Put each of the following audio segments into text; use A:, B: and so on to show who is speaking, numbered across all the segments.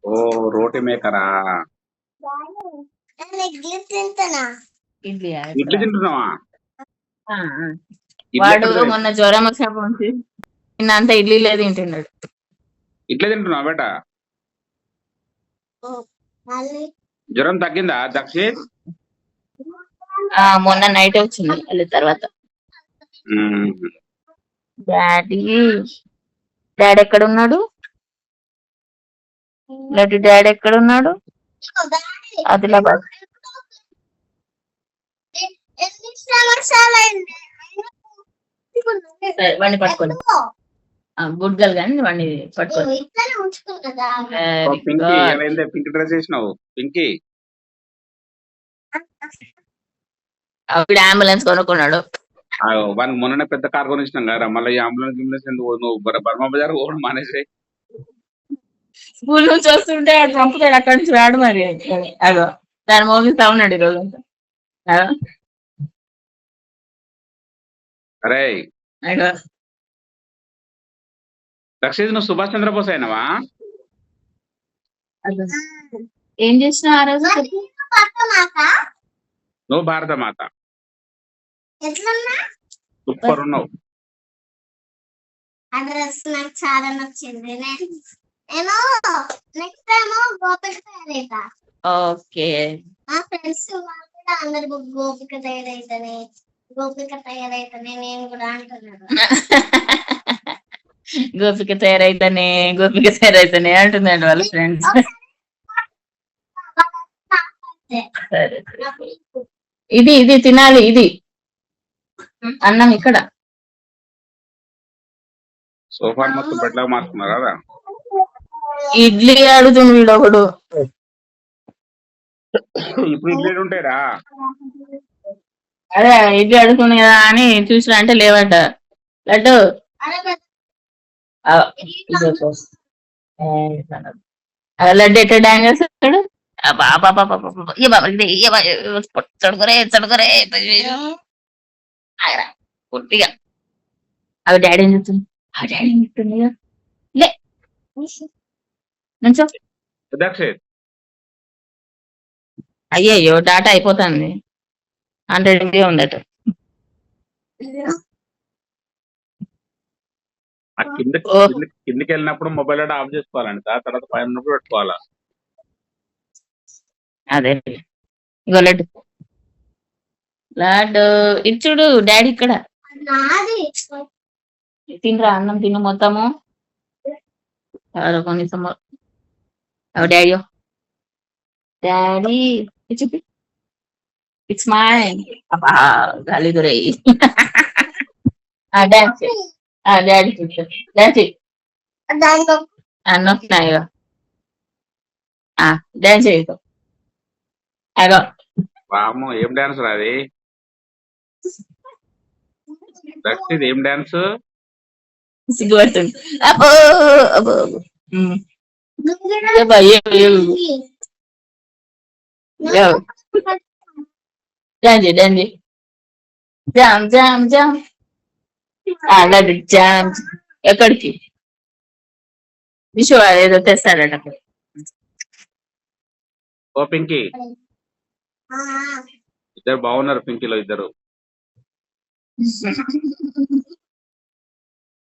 A: ఓ రోటీ మేకరా.
B: ఇడ్లీ తింటానా?
C: ఇడ్లీ
A: ఇడ్లీ
C: ఇక్కడ
A: తింటున్నావా? ఇడ్లీ
C: వాడు
A: ఎక్కడ
C: మొన్న జ్వరం వచ్చినప్పుడు నుంచి నిన్నంత ఇడ్లీలే తింటున్నాడు.
A: ఇడ్లీ తింటున్నావా బేట?
B: మళ్ళీ
A: జ్వరం తగ్గిందా దక్షిత్?
C: మొన్న నైట్ వచ్చింది మళ్ళీ తర్వాత. డాడీ డాడీ ఎక్కడ ఉన్నాడు? లడ్డు డాడీ ఎక్కడ ఉన్నాడు? ఆదిలాబాద్. సరే, వాడిని పట్టుకోండి. గుడ్ గర్ల్ కానీ వాడిని పట్టుకోండి.
A: పింకీ ఏమైంది? పింక్ డ్రెస్ వేసినావు పింకీ?
C: అప్పుడు అంబులెన్స్ కొనుక్కున్నాడు.
A: వానికి మొన్ననే పెద్ద కార్ కొనిచ్చినాం కదా, మళ్ళీ ఈ అంబులెన్స్ గిమ్లెన్స్ ఎందుకు? నువ్వు బర్మా బజార్ పోవడం మానేసి
C: స్కూల్ నుంచి వస్తుంటే అటు పంపుతాడు, అక్కడి నుంచి రాడు మరి. అగో దాని మోగిస్తా ఉన్నాడు ఈరోజు.
A: అరే
C: అగో
A: దక్షిత్ నువ్వు సుభాష్ చంద్రబోస్ అయినవా?
C: ఏం చేసినావు ఆ రోజు?
A: నువ్వు భారత మాత.
B: ఎట్లన్నా
A: సూపర్ ఉన్నావు.
B: ఆ డ్రెస్ నాకు చాలా నచ్చింది. నేను నెక్స్ట్ టైం గోపిక తయారైతా.
C: ఓకే.
B: మా ఫ్రెండ్స్ వాళ్ళు కూడా అందరు గోపిక తయారైతేనే నేను కూడా అంటున్నాను.
C: గోపిక తయారైతేనే అంటున్నాడు వాళ్ళ ఫ్రెండ్స్. సరే ఇది ఇది తినాలి. ఇది అన్నం ఇక్కడ
A: సోఫా మొత్తం బెడ్లాగా మార్చుకున్నారు కదా.
C: ఇడ్లీ అడుగుతుంది వీడు ఒకడు.
A: ఇప్పుడు ఇడ్లీ ఉంటాయిరా.
C: అదే ఇడ్లీ అడుగుతుంది కదా అని చూసినా అంటే లేవట. లడ్డు లడ్డు ఎట్లా డాన్స్ చేస్తాడు? పూర్తిగా అవి డాడీ ఏం చెప్తుంది? ఆ డాడీ ఏం చెప్తుంది? లే నుంచో.
A: దక్షిత్
C: అయ్యయ్యో డాటా అయిపోతుంది. 100 MB ఉందట.
A: కిందకి వెళ్ళినప్పుడు మొబైల్ డేటా ఆఫ్ చేసుకోవాలండి, తర్వాత పైన ఉన్నప్పుడు పెట్టుకోవాలా.
C: అదే ఇగో లడ్డు లడ్డు ఇది చూడు డాడీ ఇక్కడ. తినరా అన్నం తిను మొత్తము. కొంచెం డాడీ డాడీ చూపి. It's mine. అబ్బా గాలి దొరై. డాన్స్ డాడీ చూపి. డాన్స్ నొక్కినాయో డాన్స్ చేయదు. అగో
A: వామ్మో ఏం డాన్స్ రాది దక్షిత్? ఏం డాన్స్?
C: సిగ్గుపడుతుంది. అబ్బో అబ్బో డాన్స్ జామ్ జామ్ జామ్. అలాగే జామ్. ఎక్కడికి విషు ఏదో తెస్తాడట.
A: ఓ పింకీ, ఇద్దరు బాగున్నారు పింకీలో ఇద్దరు.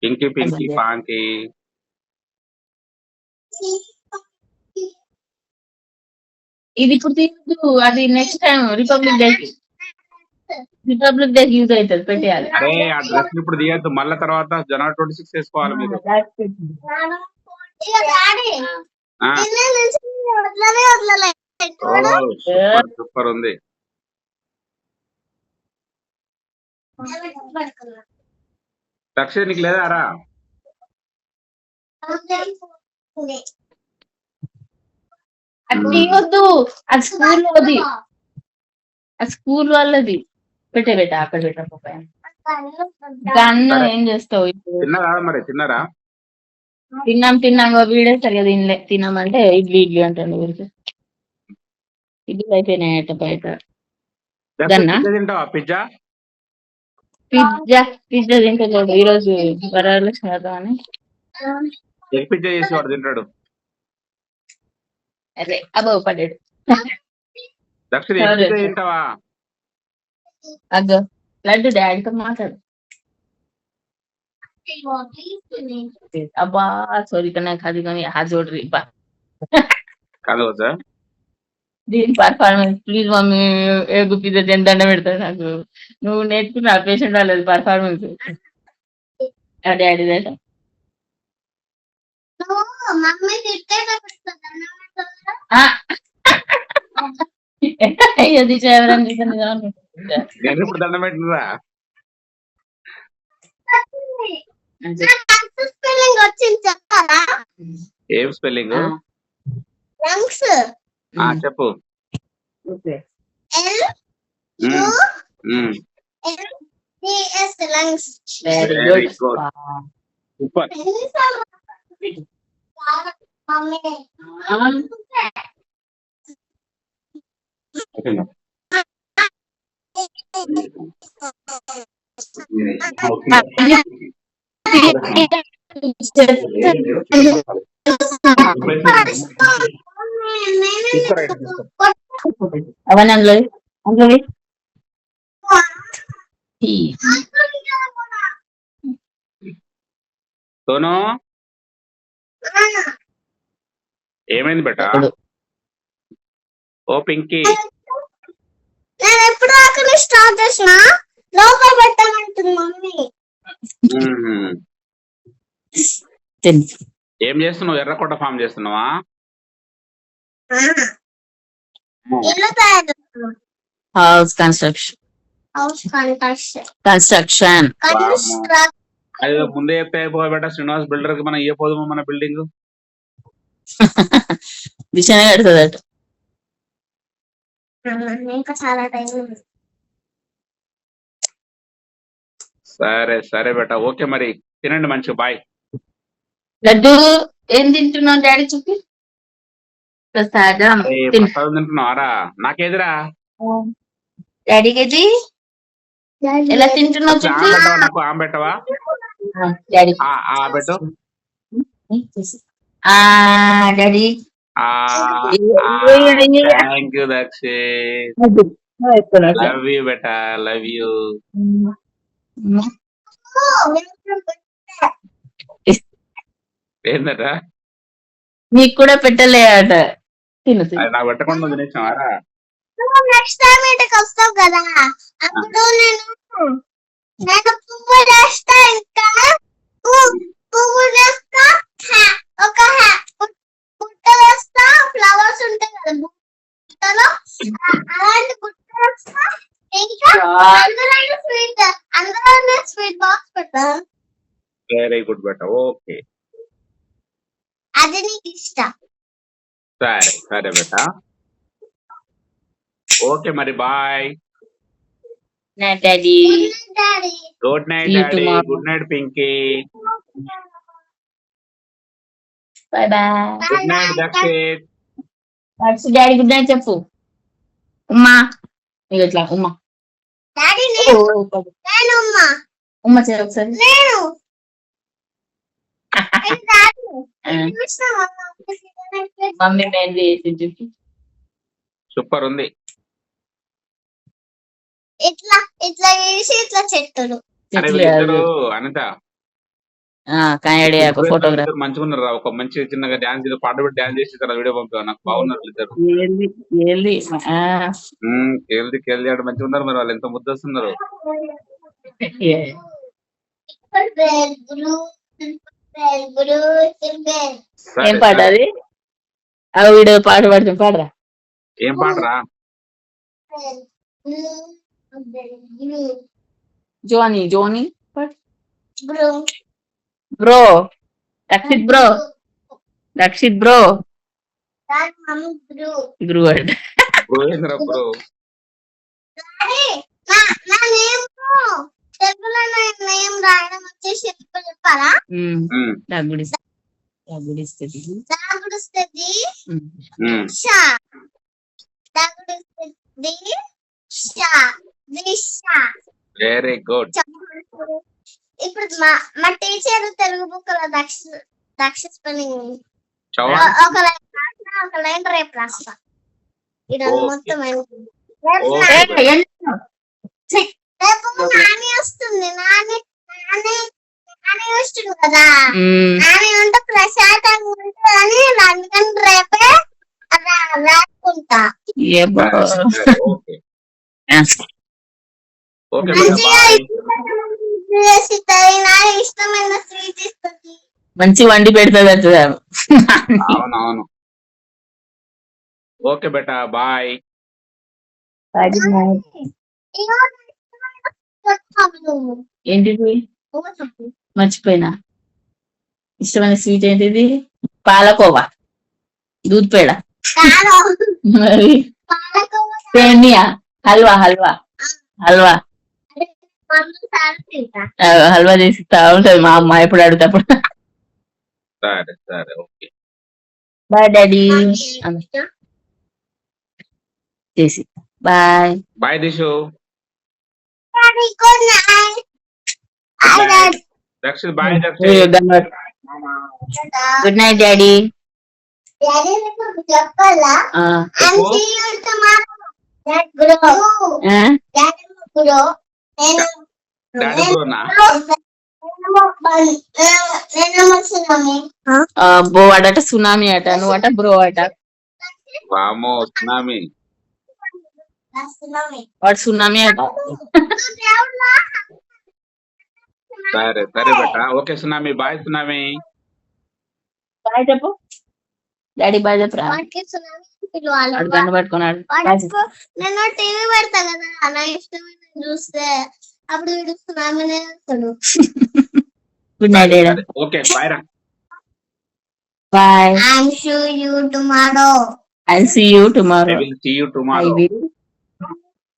A: Pinky ponky.
C: ఇది ఇప్పుడు తీయద్దు, అది నెక్స్ట్ టైం రిపబ్లిక్ డేకి యూజ్ అవుతుంది, పెట్టేయాలి.
A: అరే ఆ డ్రెస్ ఇప్పుడు తీయద్దు, మళ్ళీ తర్వాత జనవరి 26 వేసుకోవాలి మీరు. సూపర్ ఉంది. దక్షిణ నీకు లేదా రా?
C: అది తీయొద్దు, అది స్కూల్ వాళ్ళది. పెట్టే అక్కడ పెట్టకపోయా. దాన్ని ఏం చేస్తావు ఇప్పుడు?
A: తిన్నారా మరి? తిన్నారా?
C: తిన్నాం. వీడే సరిగా తినలే. తిన్నామంటే ఇడ్లీ అంటాను. ఊరికి ఇడ్లీ అయిపోయినాయట బయట.
A: తింటావా పిజ్జా?
C: పిజ్జా తింటలేదు ఈరోజు. వరలక్ష్మి కదా అని
A: ఎగ్ పిజ్జా చేసి వాడు తింటాడు.
C: అరే అబ్బో పడ్డాడు.
A: దక్షిణ
C: సరే,
A: ఎప్పుడు
C: సరే.
A: తింటావా?
C: అగ్గో లడ్డు డాడీతో మాట్లాడు. అబ్బా సారీ కన్నా ఖాళీ కానీ హాత్ जोड़ रही बा
A: కాదు సార్.
C: దీని పర్ఫార్మెన్స్ ప్లీజ్ మమ్మీ ఏ గుప్పితే దండ పెడతాడు నాకు. నువ్వు నేర్చుకున్న పేషెంట్ వాళ్ళది పర్ఫార్మెన్స్ డాడీ దగ్గర.
B: నువ్వు మమ్మీ తిట్టేటప్పుడు దండం పెడతావా?
C: అది ఎవరని
A: నేను ఇప్పుడు దండం పెట్టినరా?
B: స్పెల్లింగ్ వచ్చింది చెప్తారా?
A: ఏం స్పెల్లింగ్?
B: లంగ్స్
A: చెప్పు.
B: L U L D S lungs.
C: Very
A: Very
C: good.
A: good. Super.
B: Mummy
C: అవన్నీ అందులో అందులో
A: సోను ఏమైంది బేటా? ఓ పింకీ,
B: నేను ఎప్పుడు దాకా స్టార్ట్ చేసిన లోపల పెట్టామంటుంది మమ్మీ.
A: ఏం చేస్తున్నావు? ఎర్రకోట ఫామ్ చేస్తున్నావా?
B: ఇల్లు తయారు చేస్తున్నాం.
C: House construction
B: house construction.
C: Construction
A: అది ముందే చెప్తే అయిపోయి బేటా. శ్రీనివాస్ బిల్డర్ కి మనం ఏ పోదాము మన బిల్డింగ్
C: దిశనే కడుతుందట.
B: ఇంకా చాలా టైం ఉంది.
A: సరే సరే బేటా, ఓకే మరి తినండి మంచిగా. బాయ్.
C: లడ్డు ఏం తింటున్నావు డాడీ చూపి. ప్రసాదం
A: ప్రసాదం తింటున్నావారా? నాకేదిరా?
C: డాడీకి ఇది ఎలా తింటున్నావు చూపి.
A: నాకు ఆమె పెట్టవా?
C: డాడీ
A: పెట్టు.
C: Daddy
A: thank you Dakshit. Love you beta, love you. ఏందట?
C: నీకు కూడా పెట్టలే అట. తిను తిను.
A: అది నాకు పెట్టకుండా తినేసావారా?
B: నెక్స్ట్ టైం ఇంటికి వస్తావు కదా, అప్పుడు నేను పువ్వు చేస్తా. ఇంకా పువ్వు చేస్తా, ఒక బుట్ట వేస్తా. ఫ్లవర్స్ ఉంటాయి కదా బుట్టలో, అలాంటి బుట్ట వేస్తా. ఇంకా అందులో స్వీట్ బాక్స్ పెడతాను.
A: వెరీ గుడ్ బేటా, ఓకే.
B: అది నీకు ఇష్టం.
A: సరే సరే బేటా, ఓకే మరి bye.
C: Daddy
B: daddy
A: good night
C: See you
A: daddy.
C: tomorrow.
A: Good night Pinky.
C: Bye bye.
A: Good night Dakshit.
C: Daddy good night చెప్పు. ఉమ్మా ఇక ఇట్లా ఉమ్మా.
B: డాడీ నేను అమ్మా.
C: ఉమ్మా చేయ ఒకసారి.
B: నేను
C: మమ్మీ మెహందీ వేసి చూపి.
A: సూపర్ ఉంది.
B: ఇట్లా ఇట్లా వేసి ఇట్లా చెట్టులు.
A: అరే వీళ్ళిద్దరు అనిత
C: కాయడే ఫోటోగ్రాఫ్
A: మంచిగా ఉన్నారు. ఒక మంచి చిన్నగా డాన్స్ పాట పెట్టి డాన్స్ చేసి వీడియో పంపావు నాకు. బాగున్నారు ఇద్దరు. కేల్ది ఆడ మంచిగా ఉన్నారు. మరి వాళ్ళు ఎంత ముద్దు వస్తున్నారు.
C: ఏం పాట అది? ఆ వీడియో పాట పాడుతుంది పాడరా.
A: ఏం పాటరా?
C: Johnny Johnny bro Rakshit bro Rakshit bro బ్రూ అంట.
A: బ్రో
B: తెలుగులో నేమ్ రాయడం వచ్చేసి చెప్పాలా?
C: దాగుడిస్తుంది
A: వెరీ గుడ్.
B: ఇప్పుడు మా టీచర్ తెలుగు బుక్ లో దక్ష స్పెల్లింగ్ ఒక ఒక లైన్ రేపు రాస్తా ఇది
A: ఓకే.
B: మొత్తం అయిపోయింది. రేపు
A: ఓకే.
B: రేపు నాని వస్తుంది నాని నాని నాని వస్తుంది కదా నాని ఉంటే ప్రశాంతంగా ఉంటుందని అందుకని రేపే రాసుకుంటా
A: సరే, ఓకే ఓకే బేటా
B: మంచిగా
A: బాయ్.
B: ఇస్తుంది నాకు ఇష్టమైన స్వీట్ ఇస్తుంది
C: మంచి వండి పెడుతుంది
A: అవునవును. ఓకే బేటా బాయ్.
B: ఇగో నాకు ఇష్టమైన చెప్పు నువ్వు.
C: ఏంటిది
B: నువ్వు చెప్పు.
C: మర్చిపోయినా ఇష్టమైన స్వీట్ ఏంటిది పాలకోవా దూద్ పేడ
B: కాదు
C: మరి
B: పాలకోవా
C: సేమియా హల్వా హల్వా హల్వా
B: మందు సార్ తింటా
C: హల్వా చేసి ఇస్తా ఉంటది మా అమ్మ ఎప్పుడు అడుగుతాప్పుడు
A: సరే సరే ఓకే
C: బాయ్ డాడీ చేసి bye
A: bye Dishu.
B: Good night
A: Rakshit bye Rakshit.
C: Good night daddy
B: daddy నీకు చెప్పాలా I'm
A: చెప్పు.
B: see you tomorrow. Dad bro. Dad bro. నేను
A: డాడీ బ్రోనా?
B: నేను వస్తున్నాను
C: బో అడట సునామీ అట నువ్వు అట బ్రో అట
A: వామో సునామీ.
C: వాడు సునామీ అట
A: సరే సరే బేటా okay tsunami bye tsunami.
C: Bye చెప్పు డాడీ బాయ్ చెప్పరా
B: వాడికి సునామీ పిలవాలి
C: వాడు గన్ను పట్టుకున్నాడు
B: నేను టీవీ పెడతా కదా నా ఇష్టమైన చూస్తే అప్పుడు వీడు సునామీనే వస్తాడు
C: good night daddy
A: okay bye రా.
C: Bye
B: I'm sure you tomorrow.
C: I'll see you
A: I
C: tomorrow.
A: will see you
C: I
A: tomorrow.
C: will.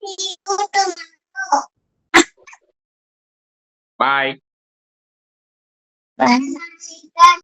B: See you tomorrow.
A: Bye.
B: Bye.